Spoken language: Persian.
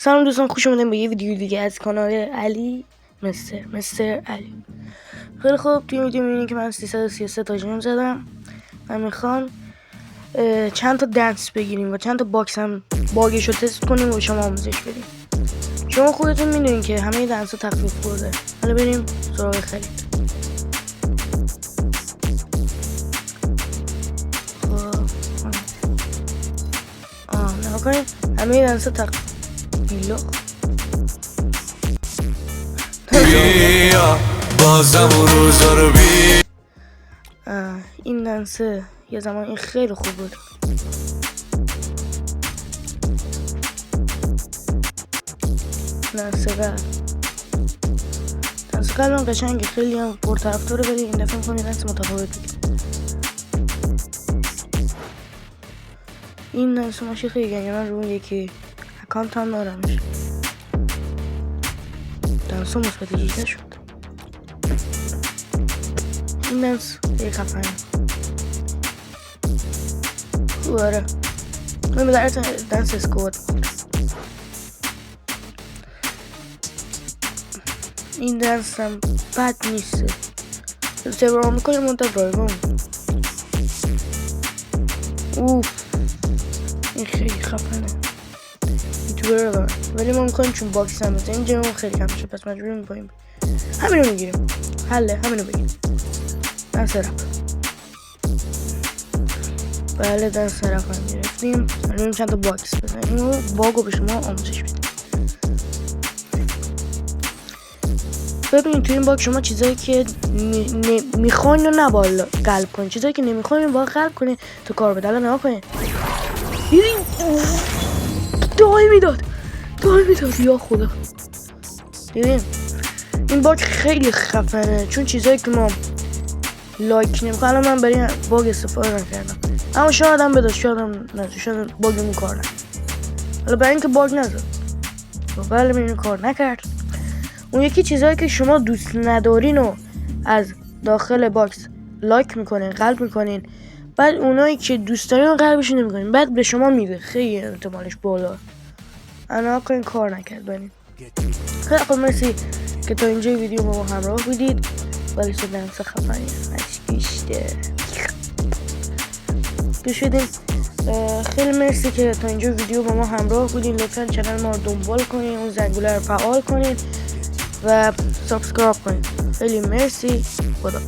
سلام دوستان، خوش اومدین به یه ویدیو دیگه از کانال علی مستر علی. خیلی خوب، توی ویدیو میبینید که من 333 تا جیم زدم و میخوام چند تا دنس بگیریم و چند تا باکس هم باگش رو تست کنیم و شما آموزش بدیم. شما خودتون میدونین که همه دنس ها تخفیف برده. حالا بریم سراغ خرید. نگاه کنیم همه دنس ها تخفیف بازم روزا رو بی این دنسه یه زمان این خیلی خوب بود. دنس قلب هم قشنگه، خیلی هم پرطرفداره، ولی این دفعه میخوام یه دنس متفاوت بگیرم. این دنس ماشی خیلی گنگه، من روی یکی اکانت هم دارمش. دنس مثبت 18 شد. این دنس خیلی خفنه. خوبه. من به درد دنس اسکواد. این دنس هم بد نیست. سرور میکنه منتها رایگان. این خیلی خفنه. یوتیوبر دارم، ولی ما میخوایم چون باکس هم بزنیم جمعون خیلی کم شد، پس مجبوریم میکنیم همینو میگیریم. حله، همینو بگیریم. دنس رپ. بله، دنس رپ هم گرفتیم. الان چند تا باکس بزنیم و باگو به شما آموزش بدیم. ببینید توی این باگ شما چیزایی که میخواین رو نباید قلب کنید، چیزایی که نمیخواین باید قلب کنید تو کار بده. الان نگاه کنید، دای میداد یا خدا. ببین این باگ خیلی خفنه، چون چیزایی که ما لایک نمیخوایم. الان من برای این باگ استفاده نکردم، اما شاید هم بداشت، شاید هم نزد، شاید باگمون کار نکرد. حالا برای اینکه باگ نزد بله این کار نکرد. اون یکی چیزایی که شما دوست ندارین و از داخل باکس لایک میکنین، قلب میکنین، بعد اونایی که دوست دارین رو قلبش نمیکنین، بعد به شما میده. خیلی احتمالش بالا. انا این کار نکرد. ببین خیلی خوب، مرسی که تا اینجا ویدیو با ما همراه بودید. ولی تو دنس خفنی گوش بدین. خیلی مرسی که تا اینجا ویدیو با ما همراه بودین. لطفا چنل ما رو دنبال کنین، اون زنگوله رو فعال کنین و سابسکرایب کنین. خیلی مرسی. خدا.